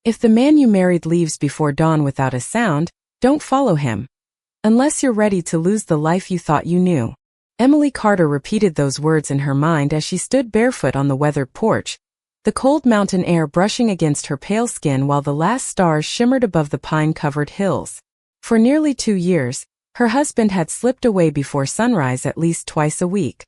If the man you married leaves before dawn without a sound, don't follow him. Unless you're ready to lose the life you thought you knew. Emily Carter repeated those words in her mind as she stood barefoot on the weathered porch, the cold mountain air brushing against her pale skin while the last stars shimmered above the pine-covered hills. For nearly 2 years, her husband had slipped away before sunrise at least twice a week.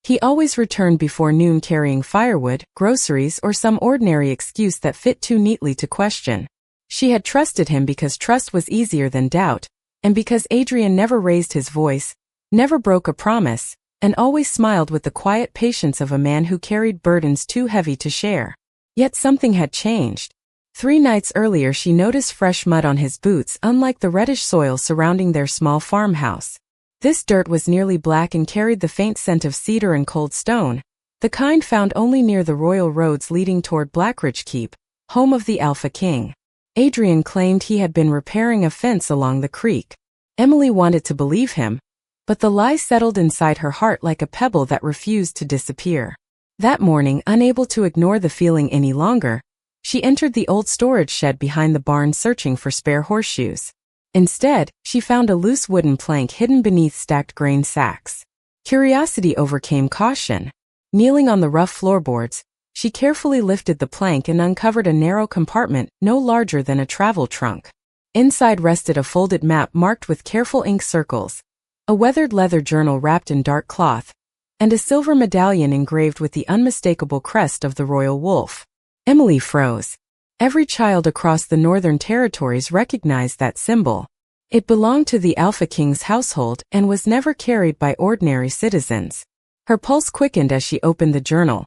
He always returned before noon carrying firewood, groceries, or some ordinary excuse that fit too neatly to question. She had trusted him because trust was easier than doubt, and because Adrian never raised his voice, never broke a promise, and always smiled with the quiet patience of a man who carried burdens too heavy to share. Yet something had changed. 3 nights earlier she noticed fresh mud on his boots, unlike the reddish soil surrounding their small farmhouse. This dirt was nearly black and carried the faint scent of cedar and cold stone, the kind found only near the royal roads leading toward Blackridge Keep, home of the Alpha King. Adrian claimed he had been repairing a fence along the creek. Emily wanted to believe him, but the lie settled inside her heart like a pebble that refused to disappear. That morning, unable to ignore the feeling any longer, she entered the old storage shed behind the barn searching for spare horseshoes. Instead, she found a loose wooden plank hidden beneath stacked grain sacks. Curiosity overcame caution. Kneeling on the rough floorboards, she carefully lifted the plank and uncovered a narrow compartment no larger than a travel trunk. Inside rested a folded map marked with careful ink circles, a weathered leather journal wrapped in dark cloth, and a silver medallion engraved with the unmistakable crest of the royal wolf. Emily froze. Every child across the Northern Territories recognized that symbol. It belonged to the Alpha King's household and was never carried by ordinary citizens. Her pulse quickened as she opened the journal,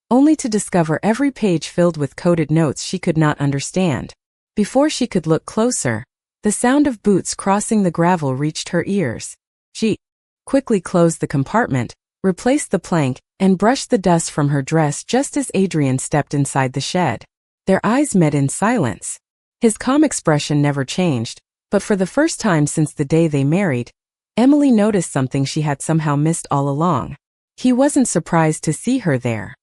only to discover every page filled with coded notes she could not understand. Before she could look closer, the sound of boots crossing the gravel reached her ears. She quickly closed the compartment, replaced the plank, and brushed the dust from her dress just as Adrian stepped inside the shed. Their eyes met in silence. His calm expression never changed, but for the first time since the day they married, Emily noticed something she had somehow missed all along. He wasn't surprised to see her there.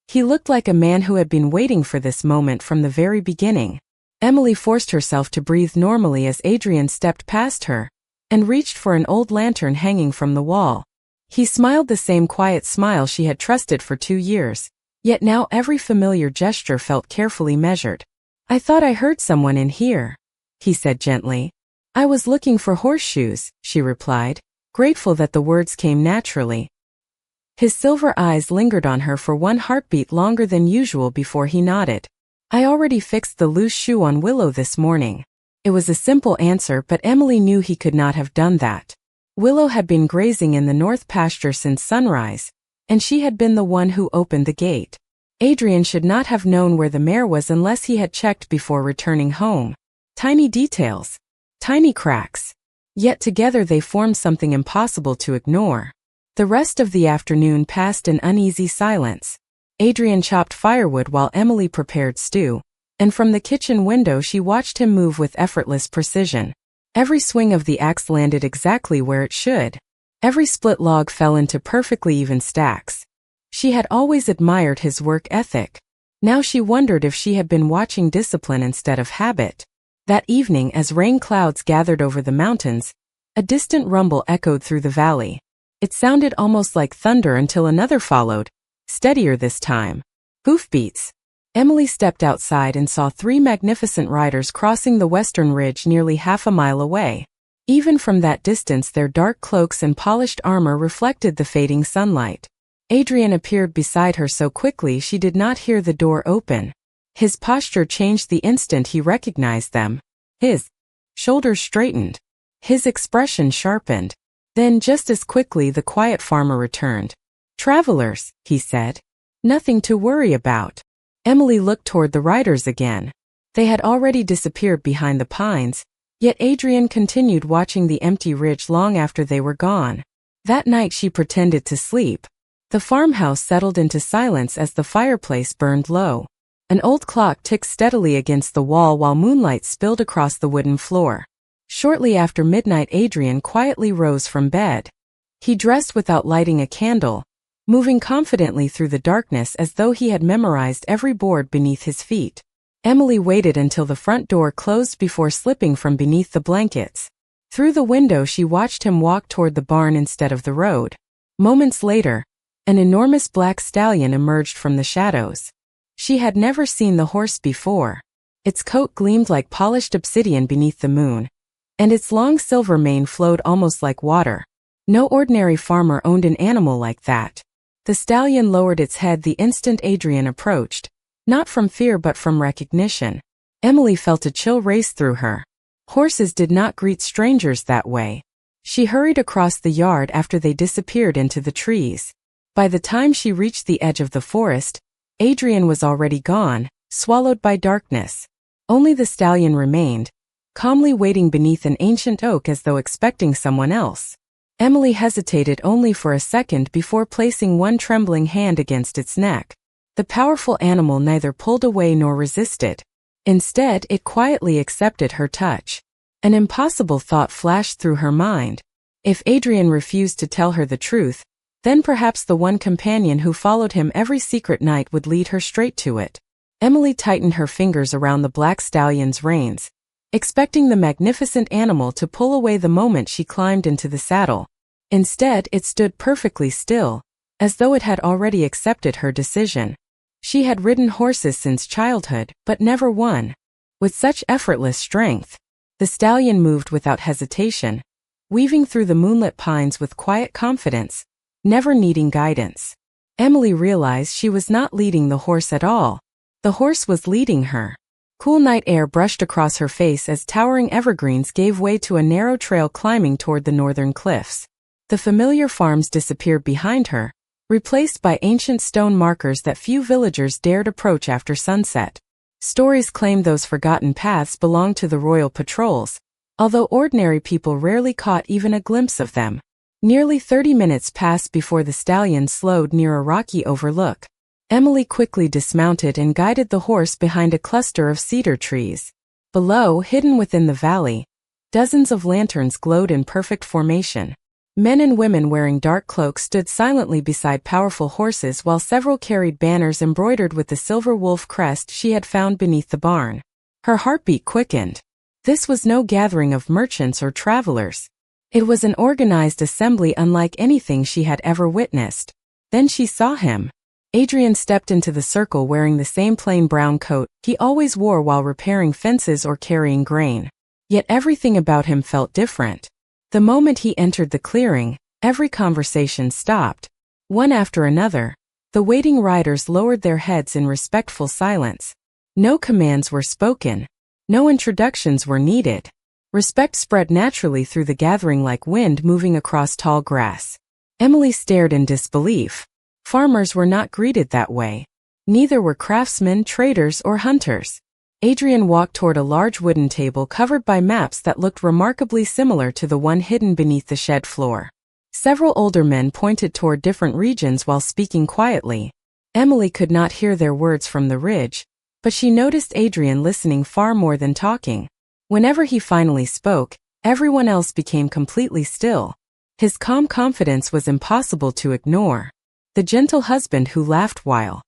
He looked like a man who had been waiting for this moment from the very beginning. Emily forced herself to breathe normally as Adrian stepped past her and reached for an old lantern hanging from the wall. He smiled the same quiet smile she had trusted for 2 years. Yet now every familiar gesture felt carefully measured. "I thought I heard someone in here," he said gently. "I was looking for horseshoes," she replied, grateful that the words came naturally. His silver eyes lingered on her for one heartbeat longer than usual before he nodded. "I already fixed the loose shoe on Willow this morning." It was a simple answer, but Emily knew he could not have done that. Willow had been grazing in the north pasture since sunrise, and she had been the one who opened the gate. Adrian should not have known where the mare was unless he had checked before returning home. Tiny details. Tiny cracks. Yet together they formed something impossible to ignore. The rest of the afternoon passed in uneasy silence. Adrian chopped firewood while Emily prepared stew, and from the kitchen window she watched him move with effortless precision. Every swing of the axe landed exactly where it should. Every split log fell into perfectly even stacks. She had always admired his work ethic. Now she wondered if she had been watching discipline instead of habit. That evening, as rain clouds gathered over the mountains, a distant rumble echoed through the valley. It sounded almost like thunder until another followed, steadier this time. Hoofbeats. Emily stepped outside and saw 3 magnificent riders crossing the western ridge nearly half a mile away. Even from that distance their dark cloaks and polished armor reflected the fading sunlight. Adrian appeared beside her so quickly she did not hear the door open. His posture changed the instant he recognized them. His shoulders straightened. His expression sharpened. Then just as quickly the quiet farmer returned. "Travelers," he said. "Nothing to worry about." Emily looked toward the riders again. They had already disappeared behind the pines, yet Adrian continued watching the empty ridge long after they were gone. That night she pretended to sleep. The farmhouse settled into silence as the fireplace burned low. An old clock ticked steadily against the wall while moonlight spilled across the wooden floor. Shortly after midnight Adrian quietly rose from bed. He dressed without lighting a candle, moving confidently through the darkness as though he had memorized every board beneath his feet. Emily waited until the front door closed before slipping from beneath the blankets. Through the window she watched him walk toward the barn instead of the road. Moments later, an enormous black stallion emerged from the shadows. She had never seen the horse before. Its coat gleamed like polished obsidian beneath the moon, and its long silver mane flowed almost like water. No ordinary farmer owned an animal like that. The stallion lowered its head the instant Adrian approached, not from fear but from recognition. Emily felt a chill race through her. Horses did not greet strangers that way. She hurried across the yard after they disappeared into the trees. By the time she reached the edge of the forest, Adrian was already gone, swallowed by darkness. Only the stallion remained, calmly waiting beneath an ancient oak as though expecting someone else. Emily hesitated only for a second before placing one trembling hand against its neck. The powerful animal neither pulled away nor resisted. Instead, it quietly accepted her touch. An impossible thought flashed through her mind. If Adrian refused to tell her the truth, then perhaps the one companion who followed him every secret night would lead her straight to it. Emily tightened her fingers around the black stallion's reins, expecting the magnificent animal to pull away the moment she climbed into the saddle. Instead, it stood perfectly still, as though it had already accepted her decision. She had ridden horses since childhood, but never one with such effortless strength. The stallion moved without hesitation, weaving through the moonlit pines with quiet confidence, never needing guidance. Emily realized she was not leading the horse at all. The horse was leading her. Cool night air brushed across her face as towering evergreens gave way to a narrow trail climbing toward the northern cliffs. The familiar farms disappeared behind her, replaced by ancient stone markers that few villagers dared approach after sunset. Stories claimed those forgotten paths belonged to the royal patrols, although ordinary people rarely caught even a glimpse of them. Nearly 30 minutes passed before the stallion slowed near a rocky overlook. Emily quickly dismounted and guided the horse behind a cluster of cedar trees. Below, hidden within the valley, dozens of lanterns glowed in perfect formation. Men and women wearing dark cloaks stood silently beside powerful horses while several carried banners embroidered with the silver wolf crest she had found beneath the barn. Her heartbeat quickened. This was no gathering of merchants or travelers. It was an organized assembly unlike anything she had ever witnessed. Then she saw him. Adrian stepped into the circle wearing the same plain brown coat he always wore while repairing fences or carrying grain. Yet everything about him felt different. The moment he entered the clearing, every conversation stopped. One after another, the waiting riders lowered their heads in respectful silence. No commands were spoken. No introductions were needed. Respect spread naturally through the gathering like wind moving across tall grass. Emily stared in disbelief. Farmers were not greeted that way. Neither were craftsmen, traders, or hunters. Adrian walked toward a large wooden table covered by maps that looked remarkably similar to the one hidden beneath the shed floor. Several older men pointed toward different regions while speaking quietly. Emily could not hear their words from the ridge, but she noticed Adrian listening far more than talking. Whenever he finally spoke, everyone else became completely still. His calm confidence was impossible to ignore. The gentle husband who laughed while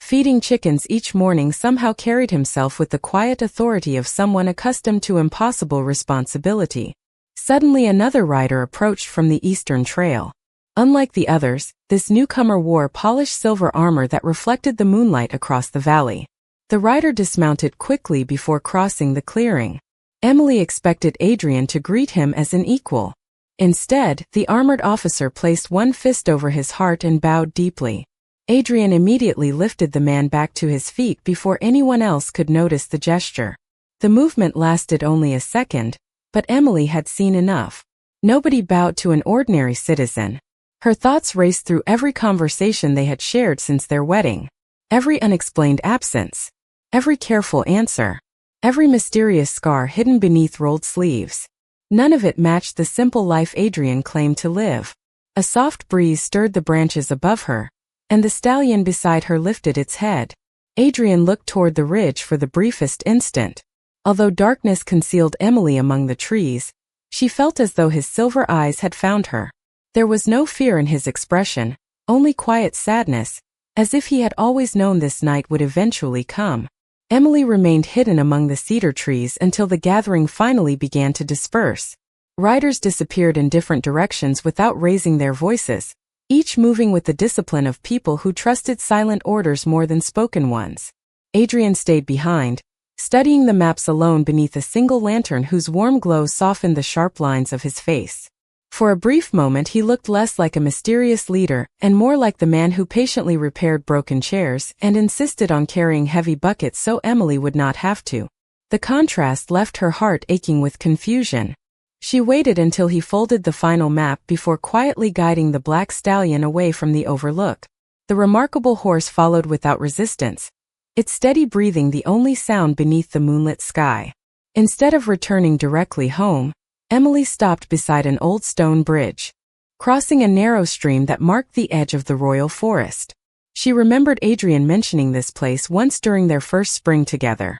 feeding chickens each morning somehow carried himself with the quiet authority of someone accustomed to impossible responsibility. Suddenly another rider approached from the eastern trail. Unlike the others, this newcomer wore polished silver armor that reflected the moonlight across the valley. The rider dismounted quickly before crossing the clearing. Emily expected Adrian to greet him as an equal. Instead, the armored officer placed one fist over his heart and bowed deeply. Adrian immediately lifted the man back to his feet before anyone else could notice the gesture. The movement lasted only a second, but Emily had seen enough. Nobody bowed to an ordinary citizen. Her thoughts raced through every conversation they had shared since their wedding. Every unexplained absence. Every careful answer. Every mysterious scar hidden beneath rolled sleeves. None of it matched the simple life Adrian claimed to live. A soft breeze stirred the branches above her, and the stallion beside her lifted its head. Adrian looked toward the ridge for the briefest instant. Although darkness concealed Emily among the trees, she felt as though his silver eyes had found her. There was no fear in his expression, only quiet sadness, as if he had always known this night would eventually come. Emily remained hidden among the cedar trees until the gathering finally began to disperse. Riders disappeared in different directions without raising their voices, each moving with the discipline of people who trusted silent orders more than spoken ones. Adrian stayed behind, studying the maps alone beneath a single lantern whose warm glow softened the sharp lines of his face. For a brief moment he looked less like a mysterious leader and more like the man who patiently repaired broken chairs and insisted on carrying heavy buckets so Emily would not have to. The contrast left her heart aching with confusion. She waited until he folded the final map before quietly guiding the black stallion away from the overlook. The remarkable horse followed without resistance, its steady breathing the only sound beneath the moonlit sky. Instead of returning directly home, Emily stopped beside an old stone bridge, crossing a narrow stream that marked the edge of the royal forest. She remembered Adrian mentioning this place once during their first spring together.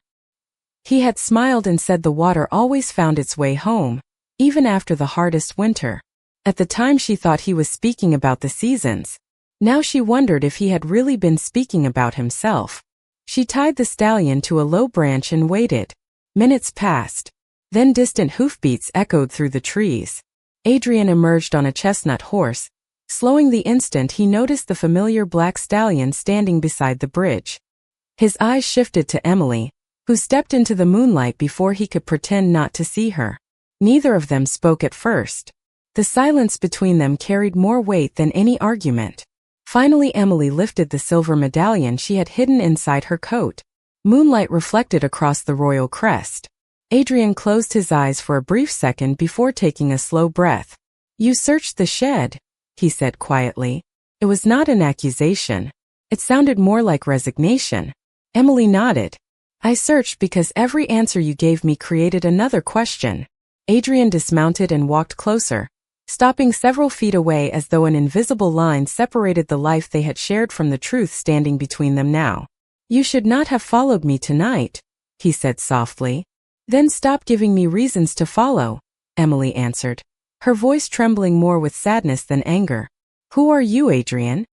He had smiled and said the water always found its way home, even after the hardest winter. At the time she thought he was speaking about the seasons. Now she wondered if he had really been speaking about himself. She tied the stallion to a low branch and waited. Minutes passed. Then distant hoofbeats echoed through the trees. Adrian emerged on a chestnut horse, slowing the instant he noticed the familiar black stallion standing beside the bridge. His eyes shifted to Emily, who stepped into the moonlight before he could pretend not to see her. Neither of them spoke at first. The silence between them carried more weight than any argument. Finally Emily lifted the silver medallion she had hidden inside her coat. Moonlight reflected across the royal crest. Adrian closed his eyes for a brief second before taking a slow breath. "You searched the shed," he said quietly. It was not an accusation. It sounded more like resignation. Emily nodded. "I searched because every answer you gave me created another question." Adrian dismounted and walked closer, stopping several feet away as though an invisible line separated the life they had shared from the truth standing between them now. "You should not have followed me tonight," he said softly. "Then stop giving me reasons to follow," Emily answered, her voice trembling more with sadness than anger. "Who are you, Adrian?"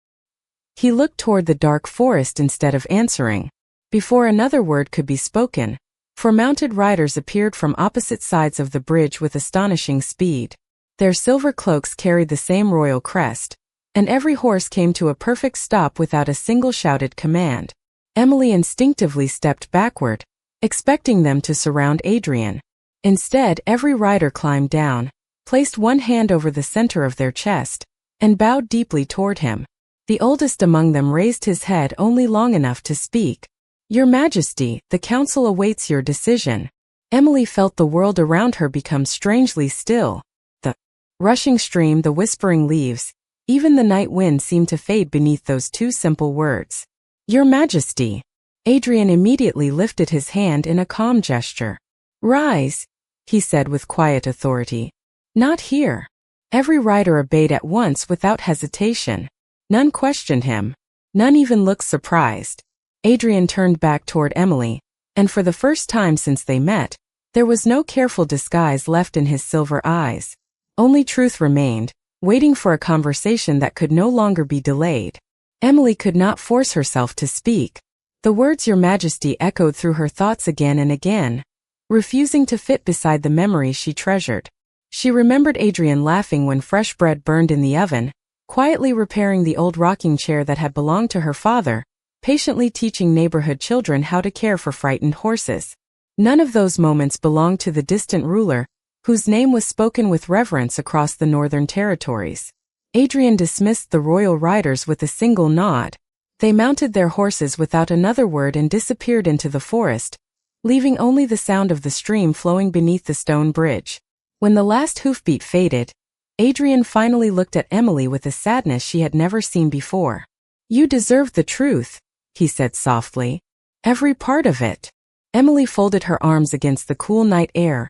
He looked toward the dark forest instead of answering. Before another word could be spoken, four mounted riders appeared from opposite sides of the bridge with astonishing speed. Their silver cloaks carried the same royal crest, and every horse came to a perfect stop without a single shouted command. Emily instinctively stepped backward, expecting them to surround Adrian. Instead, every rider climbed down, placed one hand over the center of their chest, and bowed deeply toward him. The oldest among them raised his head only long enough to speak. "Your Majesty, the council awaits your decision." Emily felt the world around her become strangely still. The rushing stream, the whispering leaves, even the night wind seemed to fade beneath those two simple words. "Your Majesty." Adrian immediately lifted his hand in a calm gesture. "Rise," he said with quiet authority. "Not here." Every rider obeyed at once without hesitation. None questioned him. None even looked surprised. Adrian turned back toward Emily, and for the first time since they met, there was no careful disguise left in his silver eyes. Only truth remained, waiting for a conversation that could no longer be delayed. Emily could not force herself to speak. The words "Your Majesty" echoed through her thoughts again and again, refusing to fit beside the memories she treasured. She remembered Adrian laughing when fresh bread burned in the oven, quietly repairing the old rocking chair that had belonged to her father, patiently teaching neighborhood children how to care for frightened horses. None of those moments belonged to the distant ruler, whose name was spoken with reverence across the northern territories. Adrian dismissed the royal riders with a single nod. They mounted their horses without another word and disappeared into the forest, leaving only the sound of the stream flowing beneath the stone bridge. When the last hoofbeat faded, Adrian finally looked at Emily with a sadness she had never seen before. "You deserve the truth," he said softly. "Every part of it." Emily folded her arms against the cool night air,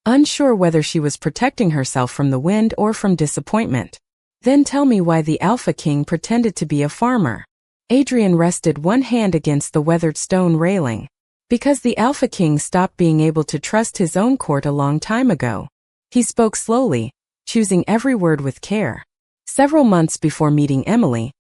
unsure whether she was protecting herself from the wind or from disappointment. "Then tell me why the Alpha King pretended to be a farmer." Adrian rested one hand against the weathered stone railing. "Because the Alpha King stopped being able to trust his own court a long time ago." He spoke slowly, choosing every word with care. Several months before meeting Emily,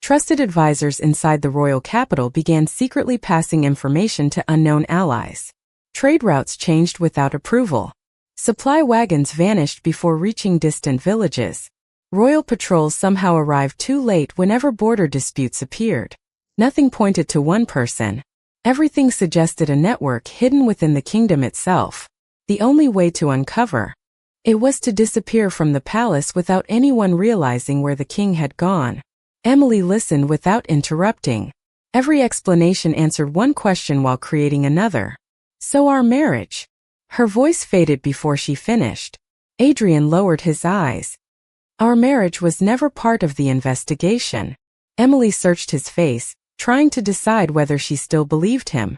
Trusted advisors inside the royal capital began secretly passing information to unknown allies. Trade routes changed without approval. Supply wagons vanished before reaching distant villages. Royal patrols somehow arrived too late whenever border disputes appeared. Nothing pointed to one person. Everything suggested a network hidden within the kingdom itself. The only way to uncover it was to disappear from the palace without anyone realizing where the king had gone. Emily listened without interrupting. Every explanation answered one question while creating another. So our marriage? Her voice faded before she finished. Adrian lowered his eyes. Our marriage was never part of the investigation. Emily searched his face, trying to decide whether she still believed him.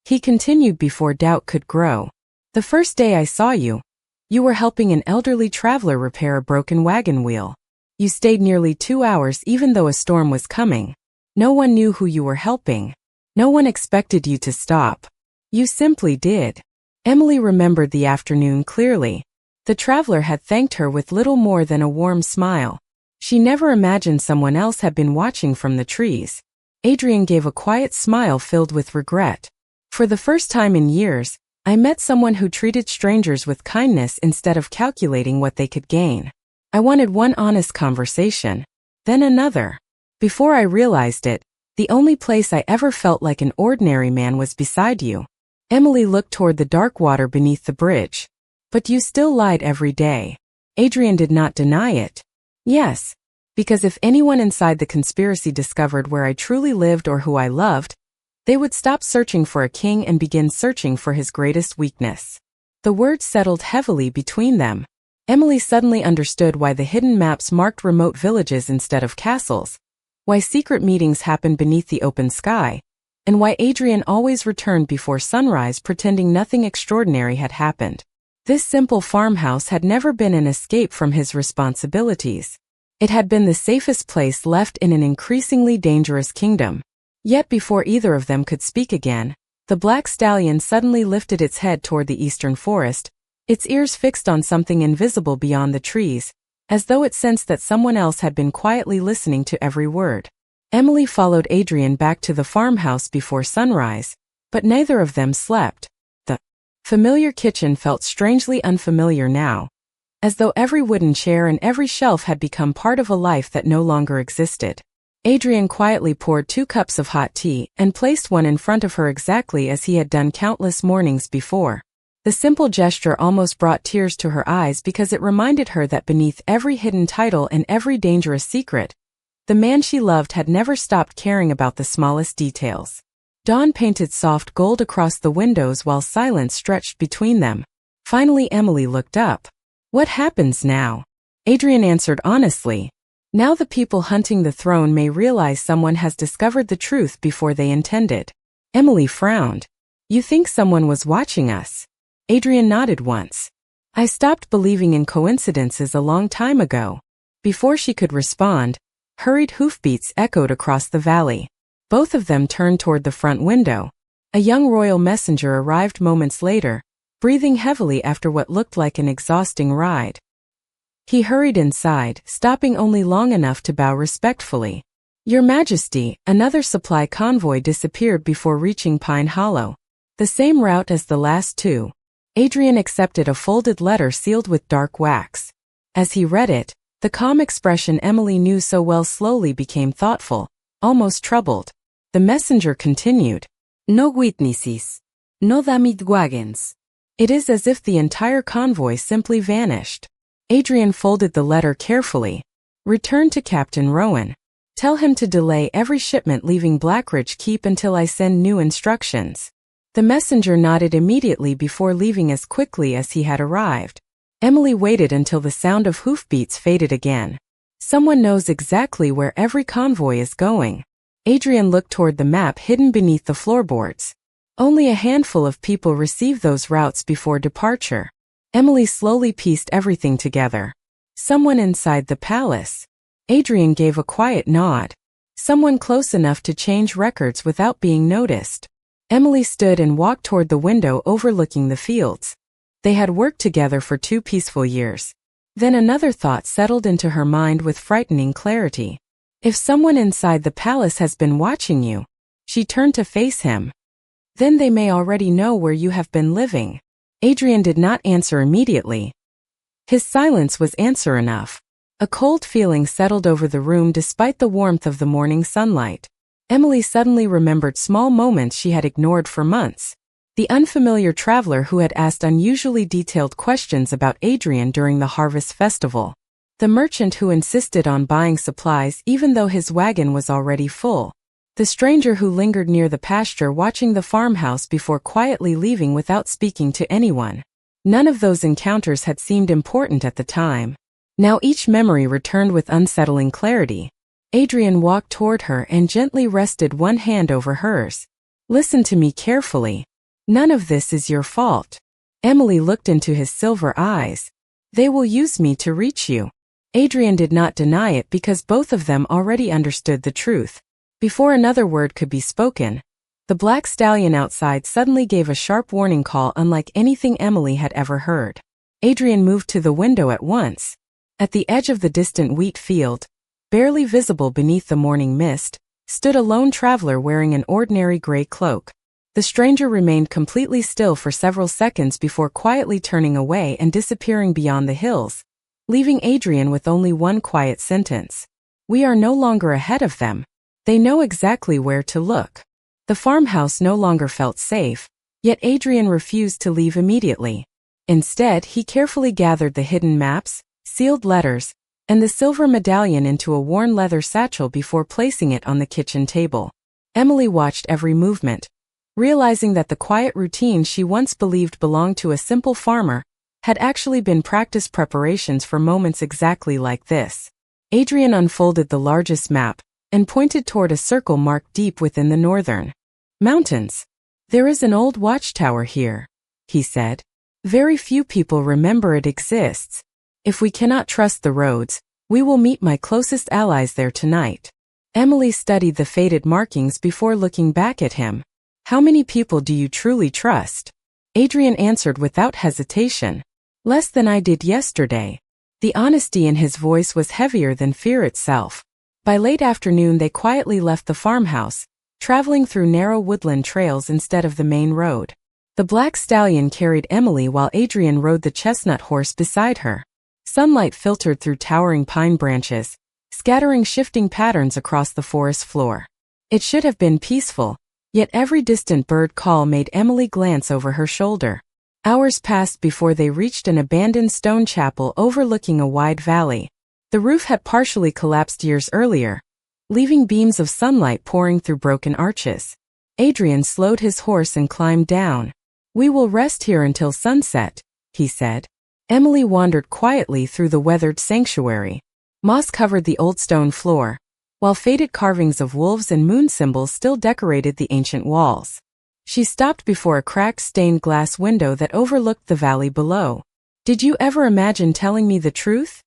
He continued before doubt could grow. The first day I saw you, you were helping an elderly traveler repair a broken wagon wheel. You stayed nearly 2 hours even though a storm was coming. No one knew who you were helping. No one expected you to stop. You simply did. Emily remembered the afternoon clearly. The traveler had thanked her with little more than a warm smile. She never imagined someone else had been watching from the trees. Adrian gave a quiet smile filled with regret. For the first time in years, I met someone who treated strangers with kindness instead of calculating what they could gain. I wanted one honest conversation, then another. Before I realized it, the only place I ever felt like an ordinary man was beside you. Emily looked toward the dark water beneath the bridge. But you still lied every day. Adrian did not deny it. Yes, because if anyone inside the conspiracy discovered where I truly lived or who I loved, they would stop searching for a king and begin searching for his greatest weakness. The words settled heavily between them. Emily suddenly understood why the hidden maps marked remote villages instead of castles, why secret meetings happened beneath the open sky, and why Adrian always returned before sunrise pretending nothing extraordinary had happened. This simple farmhouse had never been an escape from his responsibilities. It had been the safest place left in an increasingly dangerous kingdom. Yet before either of them could speak again, the black stallion suddenly lifted its head toward the eastern forest, its ears fixed on something invisible beyond the trees, as though it sensed that someone else had been quietly listening to every word. Emily followed Adrian back to the farmhouse before sunrise, but neither of them slept. The familiar kitchen felt strangely unfamiliar now, as though every wooden chair and every shelf had become part of a life that no longer existed. Adrian quietly poured 2 cups of hot tea and placed one in front of her exactly as he had done countless mornings before. The simple gesture almost brought tears to her eyes because it reminded her that beneath every hidden title and every dangerous secret, the man she loved had never stopped caring about the smallest details. Dawn painted soft gold across the windows while silence stretched between them. Finally Emily looked up. What happens now? Adrian answered honestly. Now the people hunting the throne may realize someone has discovered the truth before they intended. Emily frowned. You think someone was watching us? Adrian nodded once. I stopped believing in coincidences a long time ago. Before she could respond, hurried hoofbeats echoed across the valley. Both of them turned toward the front window. A young royal messenger arrived moments later, breathing heavily after what looked like an exhausting ride. He hurried inside, stopping only long enough to bow respectfully. Your Majesty, another supply convoy disappeared before reaching Pine Hollow. The same route as the last 2. Adrian accepted a folded letter sealed with dark wax. As he read it, the calm expression Emily knew so well slowly became thoughtful, almost troubled. The messenger continued. No witnesses. No damaged wagons. It is as if the entire convoy simply vanished. Adrian folded the letter carefully. Return to Captain Rowan. Tell him to delay every shipment leaving Blackridge Keep until I send new instructions. The messenger nodded immediately before leaving as quickly as he had arrived. Emily waited until the sound of hoofbeats faded again. Someone knows exactly where every convoy is going. Adrian looked toward the map hidden beneath the floorboards. Only a handful of people receive those routes before departure. Emily slowly pieced everything together. Someone inside the palace. Adrian gave a quiet nod. Someone close enough to change records without being noticed. Emily stood and walked toward the window overlooking the fields. They had worked together for 2 peaceful years. Then another thought settled into her mind with frightening clarity. If someone inside the palace has been watching you, she turned to face him, then they may already know where you have been living. Adrian did not answer immediately. His silence was answer enough. A cold feeling settled over the room despite the warmth of the morning sunlight. Emily suddenly remembered small moments she had ignored for months. The unfamiliar traveler who had asked unusually detailed questions about Adrian during the harvest festival. The merchant who insisted on buying supplies even though his wagon was already full. The stranger who lingered near the pasture watching the farmhouse before quietly leaving without speaking to anyone. None of those encounters had seemed important at the time. Now each memory returned with unsettling clarity. Adrian walked toward her and gently rested one hand over hers. Listen to me carefully. None of this is your fault. Emily looked into his silver eyes. They will use me to reach you. Adrian did not deny it because both of them already understood the truth. Before another word could be spoken, the black stallion outside suddenly gave a sharp warning call unlike anything Emily had ever heard. Adrian moved to the window at once. At the edge of the distant wheat field, barely visible beneath the morning mist, stood a lone traveler wearing an ordinary gray cloak. The stranger remained completely still for several seconds before quietly turning away and disappearing beyond the hills, leaving Adrian with only one quiet sentence. We are no longer ahead of them. They know exactly where to look. The farmhouse no longer felt safe, yet Adrian refused to leave immediately. Instead, he carefully gathered the hidden maps, sealed letters, and the silver medallion into a worn leather satchel before placing it on the kitchen table. Emily watched every movement, realizing that the quiet routine she once believed belonged to a simple farmer had actually been practiced preparations for moments exactly like this. Adrian unfolded the largest map and pointed toward a circle marked deep within the northern mountains. There is an old watchtower here, he said. Very few people remember it exists. If we cannot trust the roads, we will meet my closest allies there tonight. Emily studied the faded markings before looking back at him. How many people do you truly trust? Adrian answered without hesitation. Less than I did yesterday. The honesty in his voice was heavier than fear itself. By late afternoon they quietly left the farmhouse, traveling through narrow woodland trails instead of the main road. The black stallion carried Emily while Adrian rode the chestnut horse beside her. Sunlight filtered through towering pine branches, scattering shifting patterns across the forest floor. It should have been peaceful, yet every distant bird call made Emily glance over her shoulder. Hours passed before they reached an abandoned stone chapel overlooking a wide valley. The roof had partially collapsed years earlier, leaving beams of sunlight pouring through broken arches. Adrian slowed his horse and climbed down. We will rest here until sunset, he said. Emily wandered quietly through the weathered sanctuary. Moss covered the old stone floor, while faded carvings of wolves and moon symbols still decorated the ancient walls. She stopped before a cracked stained glass window that overlooked the valley below. Did you ever imagine telling me the truth?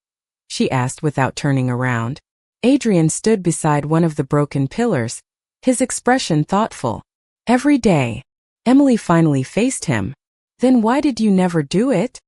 She asked without turning around. Adrian stood beside one of the broken pillars, his expression thoughtful. Every day. Emily finally faced him. Then why did you never do it?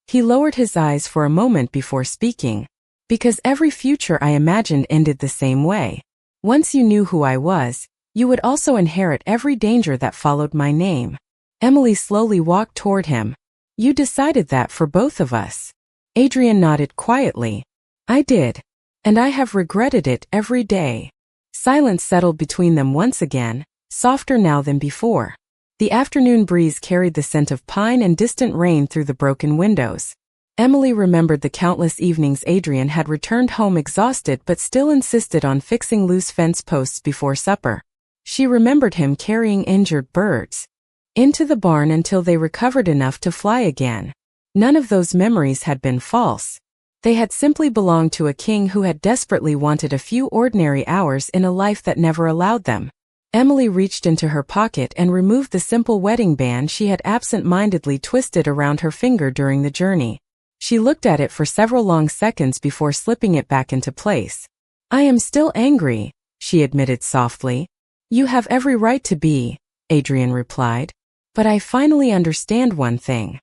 He lowered his eyes for a moment before speaking. Because every future I imagined ended the same way. Once you knew who I was, you would also inherit every danger that followed my name. Emily slowly walked toward him. You decided that for both of us. Adrian nodded quietly. I did. And I have regretted it every day. Silence settled between them once again, softer now than before. The afternoon breeze carried the scent of pine and distant rain through the broken windows. Emily remembered the countless evenings Adrian had returned home exhausted but still insisted on fixing loose fence posts before supper. She remembered him carrying injured birds into the barn until they recovered enough to fly again. None of those memories had been false. They had simply belonged to a king who had desperately wanted a few ordinary hours in a life that never allowed them. Emily reached into her pocket and removed the simple wedding band she had absent-mindedly twisted around her finger during the journey. She looked at it for several long seconds before slipping it back into place. I am still angry, she admitted softly. You have every right to be, Adrian replied. But I finally understand one thing.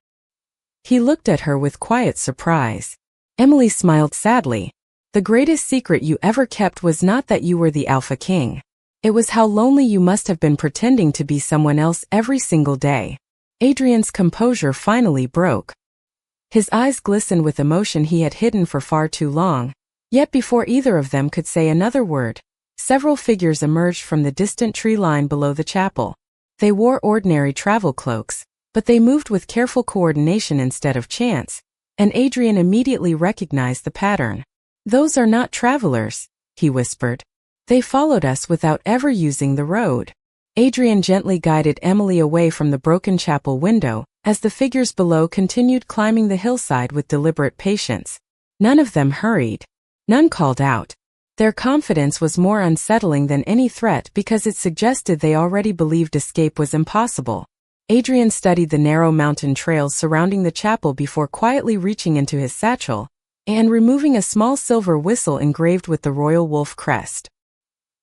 He looked at her with quiet surprise. Emily smiled sadly. The greatest secret you ever kept was not that you were the Alpha King. It was how lonely you must have been pretending to be someone else every single day. Adrian's composure finally broke. His eyes glistened with emotion he had hidden for far too long, yet before either of them could say another word, several figures emerged from the distant tree line below the chapel. They wore ordinary travel cloaks, but they moved with careful coordination instead of chance, and Adrian immediately recognized the pattern. "Those are not travelers," he whispered. "They followed us without ever using the road." Adrian gently guided Emily away from the broken chapel window, as the figures below continued climbing the hillside with deliberate patience. None of them hurried. None called out. Their confidence was more unsettling than any threat because it suggested they already believed escape was impossible. Adrian studied the narrow mountain trails surrounding the chapel before quietly reaching into his satchel and removing a small silver whistle engraved with the royal wolf crest.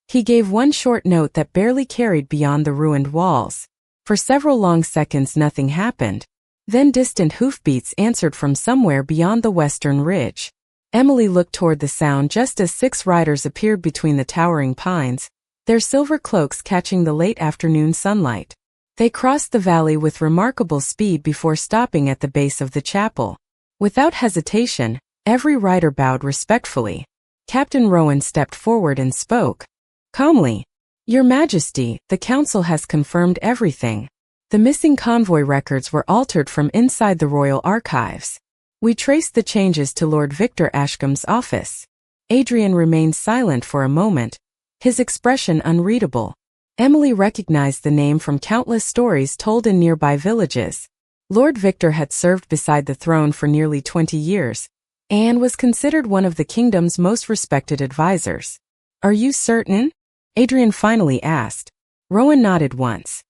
He gave one short note that barely carried beyond the ruined walls. For several long seconds nothing happened. Then distant hoofbeats answered from somewhere beyond the western ridge. Emily looked toward the sound just as 6 riders appeared between the towering pines, their silver cloaks catching the late afternoon sunlight. They crossed the valley with remarkable speed before stopping at the base of the chapel. Without hesitation, every rider bowed respectfully. Captain Rowan stepped forward and spoke calmly. "Your Majesty, the Council has confirmed everything. The missing convoy records were altered from inside the royal archives. We traced the changes to Lord Victor Ashcombe's office." Adrian remained silent for a moment, his expression unreadable. Emily recognized the name from countless stories told in nearby villages. Lord Victor had served beside the throne for nearly 20 years, and was considered one of the kingdom's most respected advisors. "Are you certain?" Adrian finally asked. Rowan nodded once.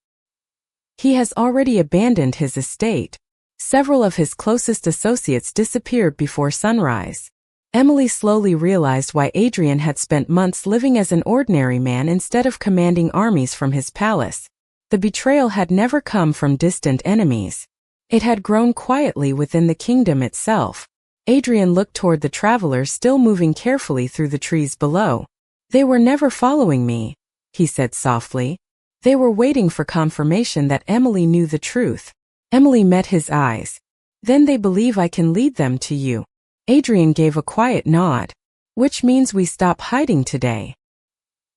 "He has already abandoned his estate. Several of his closest associates disappeared before sunrise." Emily slowly realized why Adrian had spent months living as an ordinary man instead of commanding armies from his palace. The betrayal had never come from distant enemies. It had grown quietly within the kingdom itself. Adrian looked toward the travelers still moving carefully through the trees below. "They were never following me," he said softly. "They were waiting for confirmation that Emily knew the truth." Emily met his eyes. "Then they believe I can lead them to you." Adrian gave a quiet nod. "Which means we stop hiding today."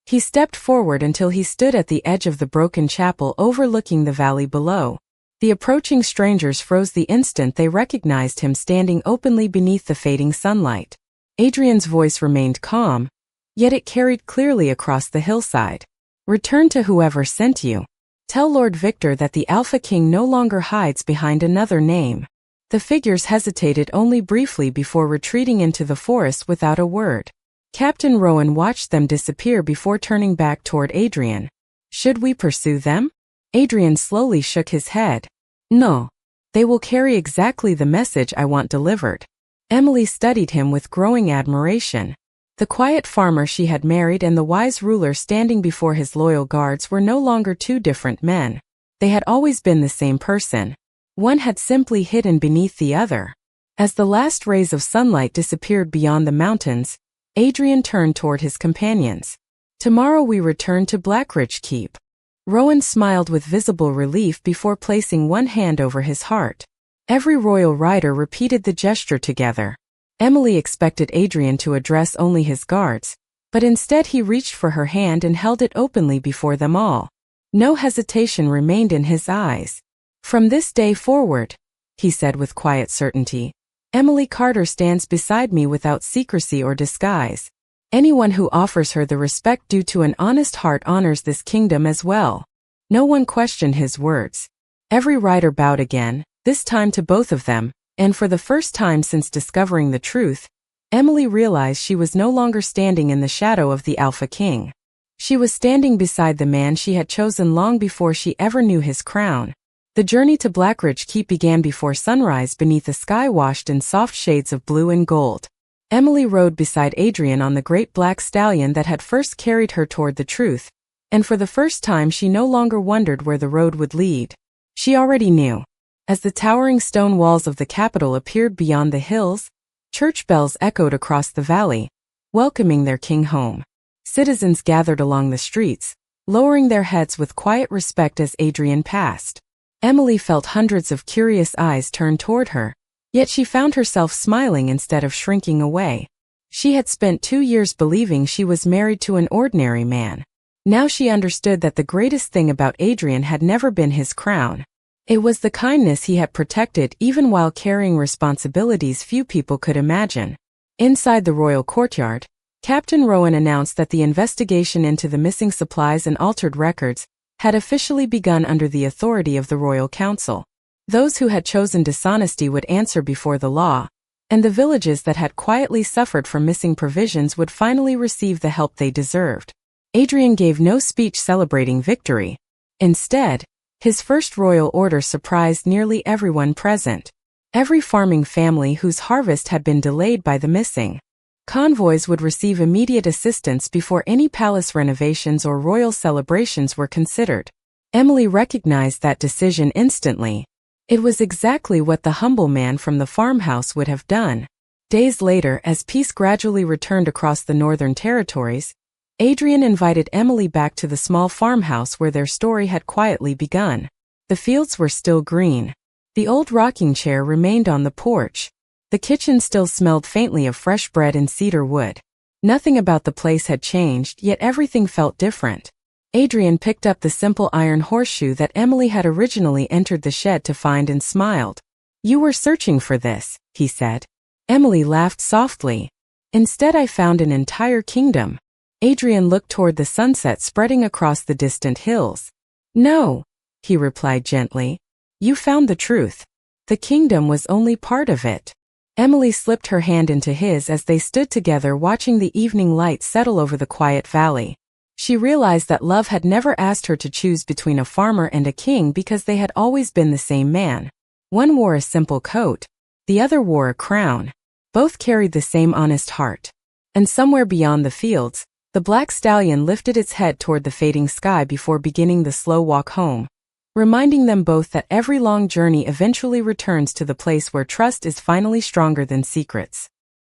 He stepped forward until he stood at the edge of the broken chapel overlooking the valley below. The approaching strangers froze the instant they recognized him standing openly beneath the fading sunlight. Adrian's voice remained calm, yet it carried clearly across the hillside. "Return to whoever sent you. Tell Lord Victor that the Alpha King no longer hides behind another name." The figures hesitated only briefly before retreating into the forest without a word. Captain Rowan watched them disappear before turning back toward Adrian. "Should we pursue them?" Adrian slowly shook his head. "No. They will carry exactly the message I want delivered." Emily studied him with growing admiration. The quiet farmer she had married and the wise ruler standing before his loyal guards were no longer two different men. They had always been the same person. One had simply hidden beneath the other. As the last rays of sunlight disappeared beyond the mountains, Adrian turned toward his companions. "Tomorrow we return to Blackridge Keep." Rowan smiled with visible relief before placing one hand over his heart. Every royal rider repeated the gesture together. Emily expected Adrian to address only his guards, but instead he reached for her hand and held it openly before them all. No hesitation remained in his eyes. "From this day forward," he said with quiet certainty, "Emily Carter stands beside me without secrecy or disguise. Anyone who offers her the respect due to an honest heart honors this kingdom as well." No one questioned his words. Every rider bowed again, this time to both of them, and for the first time since discovering the truth, Emily realized she was no longer standing in the shadow of the Alpha King. She was standing beside the man she had chosen long before she ever knew his crown. The journey to Blackridge Keep began before sunrise beneath a sky washed in soft shades of blue and gold. Emily rode beside Adrian on the great black stallion that had first carried her toward the truth, and for the first time she no longer wondered where the road would lead. She already knew. As the towering stone walls of the capital appeared beyond the hills, church bells echoed across the valley, welcoming their king home. Citizens gathered along the streets, lowering their heads with quiet respect as Adrian passed. Emily felt hundreds of curious eyes turned toward her, yet she found herself smiling instead of shrinking away. She had spent 2 years believing she was married to an ordinary man. Now she understood that the greatest thing about Adrian had never been his crown. It was the kindness he had protected even while carrying responsibilities few people could imagine. Inside the royal courtyard, Captain Rowan announced that the investigation into the missing supplies and altered records had officially begun under the authority of the Royal Council. Those who had chosen dishonesty would answer before the law, and the villages that had quietly suffered from missing provisions would finally receive the help they deserved. Adrian gave no speech celebrating victory. Instead, his first royal order surprised nearly everyone present. Every farming family whose harvest had been delayed by the missing convoys would receive immediate assistance before any palace renovations or royal celebrations were considered. Emily recognized that decision instantly. It was exactly what the humble man from the farmhouse would have done. Days later, as peace gradually returned across the northern territories, Adrian invited Emily back to the small farmhouse where their story had quietly begun. The fields were still green. The old rocking chair remained on the porch. The kitchen still smelled faintly of fresh bread and cedar wood. Nothing about the place had changed, yet everything felt different. Adrian picked up the simple iron horseshoe that Emily had originally entered the shed to find and smiled. "You were searching for this," he said. Emily laughed softly. "Instead, I found an entire kingdom." Adrian looked toward the sunset spreading across the distant hills. "No," he replied gently. "You found the truth. The kingdom was only part of it." Emily slipped her hand into his as they stood together watching the evening light settle over the quiet valley. She realized that love had never asked her to choose between a farmer and a king because they had always been the same man. One wore a simple coat, the other wore a crown. Both carried the same honest heart. And somewhere beyond the fields, the black stallion lifted its head toward the fading sky before beginning the slow walk home, reminding them both that every long journey eventually returns to the place where trust is finally stronger than secrets.